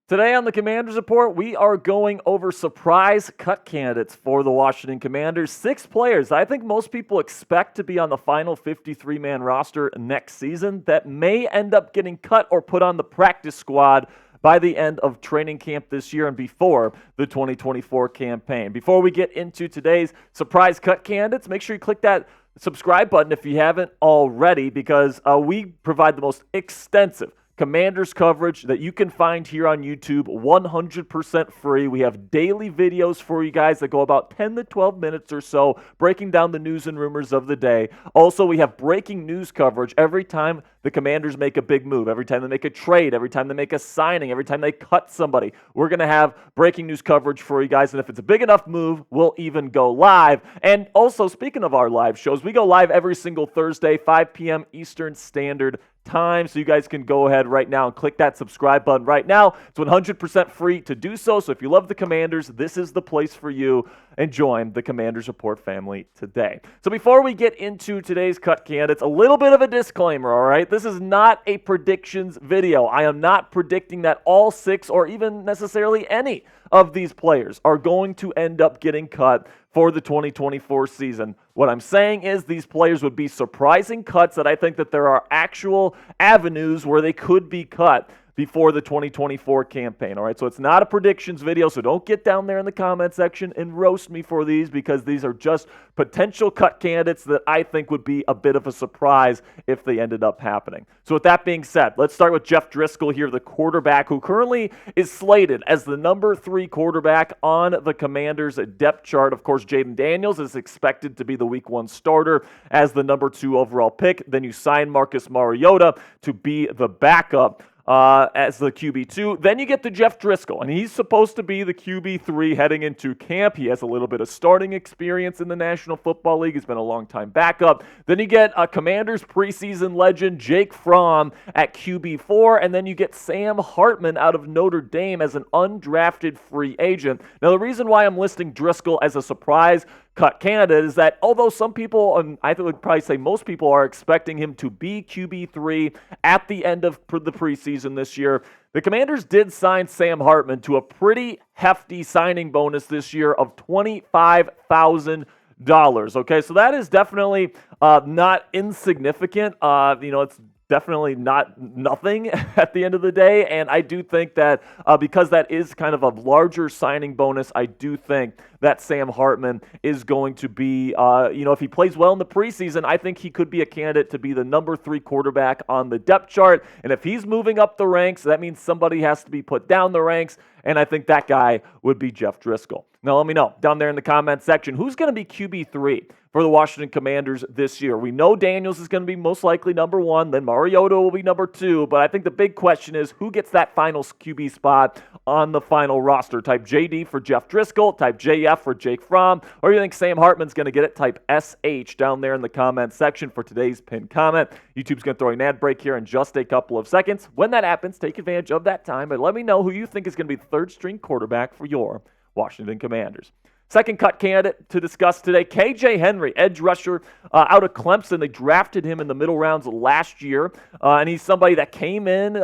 Today on the Commanders Report, we are going over surprise cut candidates for the Washington Commanders. 6 players I think most people expect to be on the final 53-man roster next season that may end up getting cut or put on the practice squad by the end of training camp this year and before the 2024 campaign. Before we get into today's surprise cut candidates, make sure you click that subscribe button if you haven't already, because we provide the most extensive Commanders coverage that you can find here on YouTube, 100% free. We have daily videos for you guys that go about 10 to 12 minutes or so, breaking down the news and rumors of the day. Also, we have breaking news coverage every time the Commanders make a big move, every time they make a trade, every time they make a signing, every time they cut somebody. We're going to have breaking news coverage for you guys, and if it's a big enough move, we'll even go live. And also, speaking of our live shows, we go live every single Thursday, 5 p.m. Eastern Standard Time, so you guys can go ahead right now and click that subscribe button right now. It's 100% free to do so. So if you love the Commanders, this is the place for you, and join the Commanders Report family today. So before we get into today's cut candidates, a little bit of a disclaimer, all right? This is not a predictions video. I am not predicting that all 6 or even necessarily any of these players are going to end up getting cut for the 2024 season. What I'm saying is these players would be surprising cuts that I think that there are actual avenues where they could be cut before the 2024 campaign, all right? So it's not a predictions video, so don't get down there in the comment section and roast me for these, because these are just potential cut candidates that I think would be a bit of a surprise if they ended up happening. So with that being said, let's start with Jeff Driscoll here, the quarterback who currently is slated as the number 3 quarterback on the Commanders' depth chart. Of course, Braeden Daniels is expected to be the Week 1 starter as the number 2 overall pick. Then you sign Marcus Mariota to be the backup as the QB2. Then you get to Jeff Driscoll, and he's supposed to be the QB3 heading into camp. He has a little bit of starting experience in the National Football League. He's been a long-time backup. Then you get a Commanders preseason legend, Jake Fromm, at QB4, and then you get Sam Hartman out of Notre Dame as an undrafted free agent. Now, the reason why I'm listing Driscoll as a surprise cut candidate is that although some people, and I would probably say most people, are expecting him to be QB3 at the end of the preseason this year, the Commanders did sign Sam Hartman to a pretty hefty signing bonus this year of $25,000. Okay, so that is definitely not insignificant. It's definitely not nothing at the end of the day, and I do think that because that is kind of a larger signing bonus, I do think that Sam Hartman is going to be, if he plays well in the preseason, I think he could be a candidate to be the number 3 quarterback on the depth chart, and if he's moving up the ranks, that means somebody has to be put down the ranks, and I think that guy would be Jeff Driscoll. Now, let me know down there in the comment section, who's going to be QB3 for the Washington Commanders this year? We know Daniels is going to be most likely number 1, then Mariota will be number 2, but I think the big question is who gets that final QB spot on the final roster? Type JD for Jeff Driscoll, type JF for Jake Fromm, or you think Sam Hartman's going to get it? Type SH down there in the comment section for today's pinned comment. YouTube's going to throw an ad break here in just a couple of seconds. When that happens, take advantage of that time, but let me know who you think is going to be the 3rd string quarterback for your Washington Commanders. Second cut candidate to discuss today, KJ Henry, edge rusher out of Clemson. They drafted him in the middle rounds last year, and he's somebody that came in,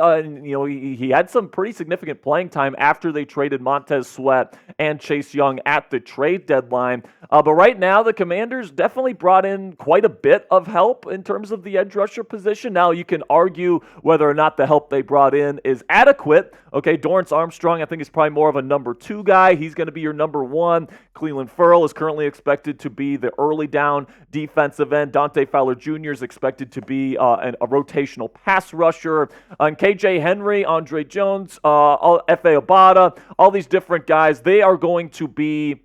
he had some pretty significant playing time after they traded Montez Sweat and Chase Young at the trade deadline. But right now, the Commanders definitely brought in quite a bit of help in terms of the edge rusher position. Now, you can argue whether or not the help they brought in is adequate. Okay, Dorrance Armstrong, I think, is probably more of a number 2 guy. He's going to be your number 1. Cleveland Ferrell is currently expected to be the early down defensive end. Dante Fowler Jr. is expected to be a rotational pass rusher. And KJ Henry, Andre Jones, F.A. Obata, all these different guys, they are going to be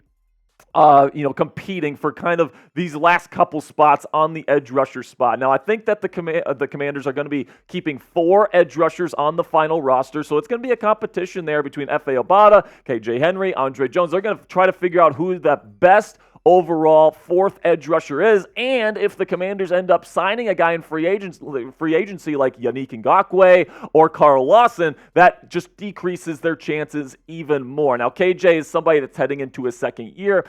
competing for kind of these last couple spots on the edge rusher spot. Now, I think that the Commanders are going to be keeping 4 edge rushers on the final roster, so it's going to be a competition there between F.A. Obata, KJ Henry, Andre Jones. They're going to try to figure out who the best overall fourth edge rusher is. And if the Commanders end up signing a guy in free agency like Yannick Ngakoue or Carl Lawson, that just decreases their chances even more. Now, KJ is somebody that's heading into his second year.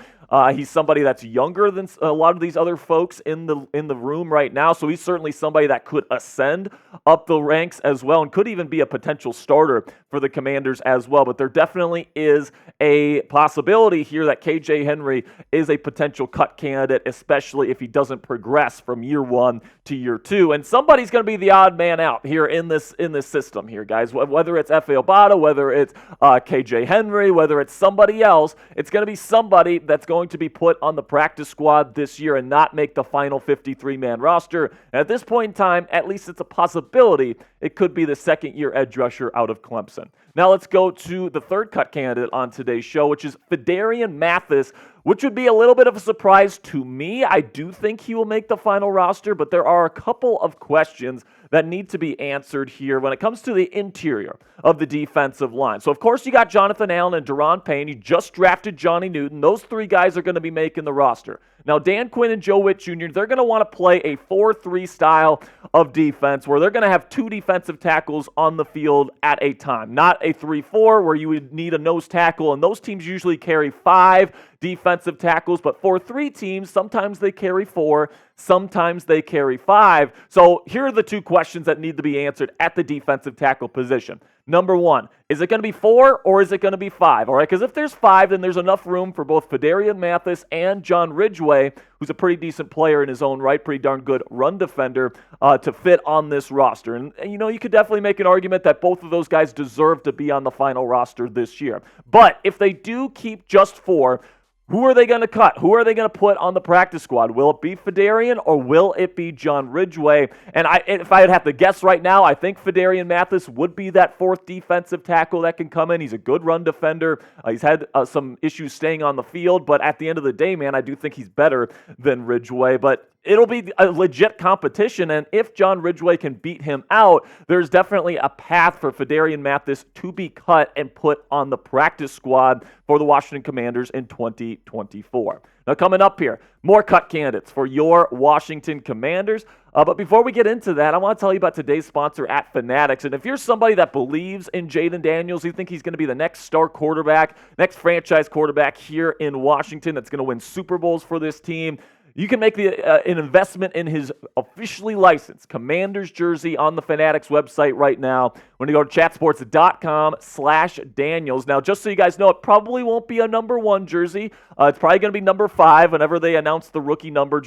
He's somebody that's younger than a lot of these other folks in the room right now, so he's certainly somebody that could ascend up the ranks as well and could even be a potential starter for the Commanders as well. But there definitely is a possibility here that KJ Henry is a potential cut candidate, especially if he doesn't progress from year one to year two. And somebody's going to be the odd man out here in this system here, guys. Whether it's Efe Obada, whether it's KJ Henry, whether it's somebody else, it's going to be somebody that's going to be put on the practice squad this year and not make the final 53-man roster. And at this point in time, at least it's a possibility it could be the second-year edge rusher out of Clemson. Now let's go to the third cut candidate on today's show, which is Phidarian Mathis, which would be a little bit of a surprise to me. I do think he will make the final roster, but there are a couple of questions that need to be answered here when it comes to the interior of the defensive line. So, of course, you got Jonathan Allen and Daron Payne. You just drafted Johnny Newton. Those three guys are going to be making the roster. Now, Dan Quinn and Joe Witt Jr., they're going to want to play a 4-3 style of defense where they're going to have two defensive tackles on the field at a time, not a 3-4 where you would need a nose tackle, and those teams usually carry 5 defensive tackles, but 4-3 teams, sometimes they carry 4, sometimes they carry 5. So here are the two questions that need to be answered at the defensive tackle position. Number one, is it going to be 4 or is it going to be 5? All right, because if there's 5, then there's enough room for both Phidarian Mathis and John Ridgeway, who's a pretty decent player in his own right, pretty darn good run defender, to fit on this roster. And, you know, you could definitely make an argument that both of those guys deserve to be on the final roster this year. But if they do keep just 4, who are they going to cut? Who are they going to put on the practice squad? Will it be Phidarian or will it be John Ridgeway? And if I would have to guess right now, I think Phidarian Mathis would be that 4th defensive tackle that can come in. He's a good run defender. He's had some issues staying on the field, but at the end of the day, man, I do think he's better than Ridgeway. But it'll be a legit competition, and if John Ridgeway can beat him out, there's definitely a path for Phidarian Mathis to be cut and put on the practice squad for the Washington Commanders in 2024. Now, coming up here, more cut candidates for your Washington Commanders. But before we get into that, I want to tell you about today's sponsor at Fanatics. And if you're somebody that believes in Braeden Daniels, you think he's going to be the next star quarterback, next franchise quarterback here in Washington that's going to win Super Bowls for this team, you can make an investment in his officially licensed Commanders jersey on the Fanatics website right now. When you go to chatsports.com/Daniels. Now, just so you guys know, it probably won't be a number 1 jersey. It's probably going to be number 5 whenever they announce the rookie numbers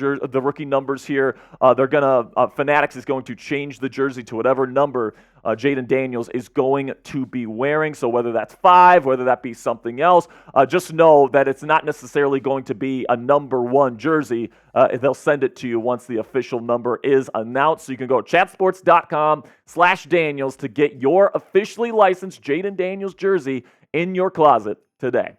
here. Fanatics is going to change the jersey to whatever number Braeden Daniels is going to be wearing. So whether that's 5, whether that be something else, just know that it's not necessarily going to be a number 1 jersey. They'll send it to you once the official number is announced. So you can go to chatsports.com/Daniels to get your officially licensed Braeden Daniels jersey in your closet today.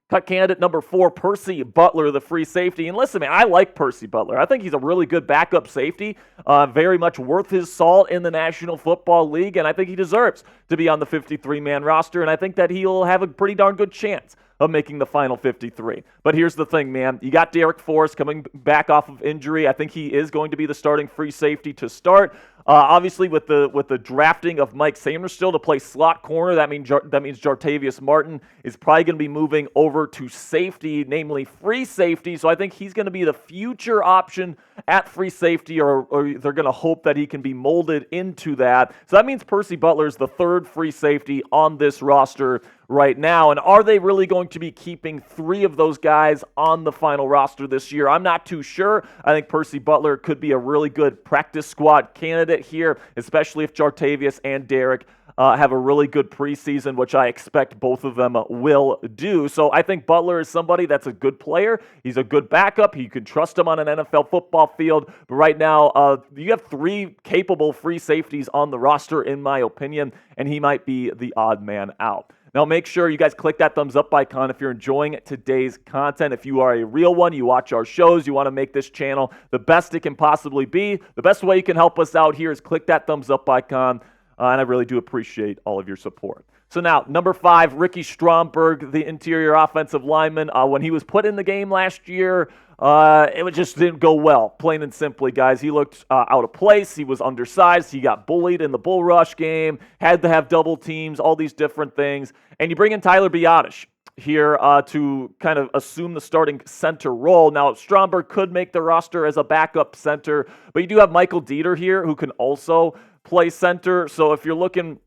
Cut candidate number 4, Percy Butler, the free safety. And listen, man, I like Percy Butler. I think he's a really good backup safety, very much worth his salt in the National Football League, and I think he deserves to be on the 53-man roster, and I think that he'll have a pretty darn good chance of making the final 53. But here's the thing, man. You got Derek Forrest coming back off of injury. I think he is going to be the starting free safety to start. Obviously, with the drafting of Mike Sainristil to play slot corner, that means Jartavius Martin is probably going to be moving over to safety, namely free safety. So I think he's going to be the future option at free safety, or they're going to hope that he can be molded into that. So that means Percy Butler is the 3rd free safety on this roster right now. And are they really going to be keeping 3 of those guys on the final roster this year? I'm not too sure. I think Percy Butler could be a really good practice squad candidate here, especially if Jartavius and Derek have a really good preseason, which I expect both of them will do. So I think Butler is somebody that's a good player. He's a good backup. You can trust him on an NFL football field. But right now, you have 3 capable free safeties on the roster, in my opinion, and he might be the odd man out. Now, make sure you guys click that thumbs up icon if you're enjoying today's content. If you are a real one, you watch our shows, you want to make this channel the best it can possibly be, the best way you can help us out here is click that thumbs up icon, and I really do appreciate all of your support. So now, number 5, Ricky Stromberg, the interior offensive lineman. When he was put in the game last year, it just didn't go well, plain and simply, guys. He looked out of place. He was undersized. He got bullied in the bull rush game, had to have double teams, all these different things. And you bring in Tyler Biadasz here to kind of assume the starting center role. Now, Stromberg could make the roster as a backup center, but you do have Michael Dieter here who can also play center. So if you're looking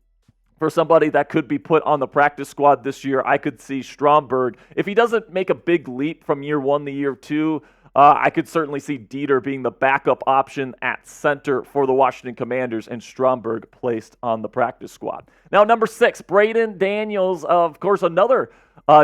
for somebody that could be put on the practice squad this year, I could see Stromberg. If he doesn't make a big leap from year 1 to year 2, I could certainly see Dieter being the backup option at center for the Washington Commanders and Stromberg placed on the practice squad. Now, number 6, Braeden Daniels, of course, another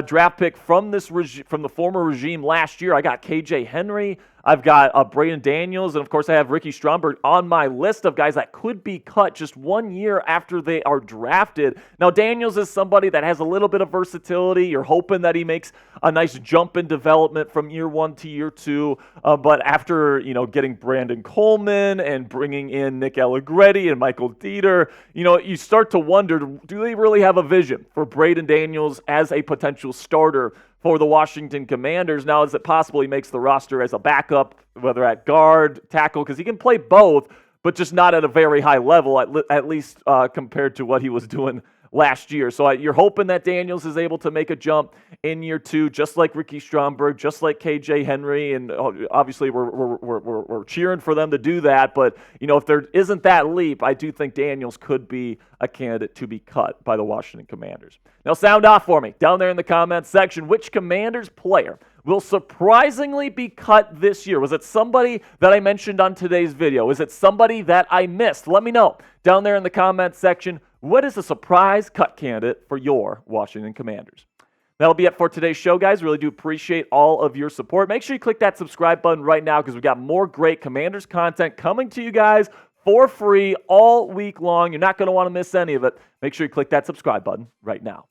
draft pick from the former regime last year. I got KJ Henry. I've got Braden Daniels, and of course I have Ricky Stromberg on my list of guys that could be cut just 1 year after they are drafted. Now, Daniels is somebody that has a little bit of versatility. You're hoping that he makes a nice jump in development from year 1 to year 2, but after getting Brandon Coleman and bringing in Nick Allegretti and Michael Dieter, you start to wonder, do they really have a vision for Braden Daniels as a potential starter for the Washington Commanders? Now, is it possible he makes the roster as a backup, whether at guard, tackle, because he can play both, but just not at a very high level, at least compared to what he was doing last year. So you're hoping that Daniels is able to make a jump in year 2, just like Ricky Stromberg, just like KJ Henry, and obviously we're cheering for them to do that. But if there isn't that leap, I do think Daniels could be a candidate to be cut by the Washington Commanders. Now, sound off for me down there in the comments section. Which Commanders player will surprisingly be cut this year? Was it somebody that I mentioned on today's video? Is it somebody that I missed? Let me know down there in the comments section. What is a surprise cut candidate for your Washington Commanders? That'll be it for today's show, guys. Really do appreciate all of your support. Make sure you click that subscribe button right now because we've got more great Commanders content coming to you guys for free all week long. You're not going to want to miss any of it. Make sure you click that subscribe button right now.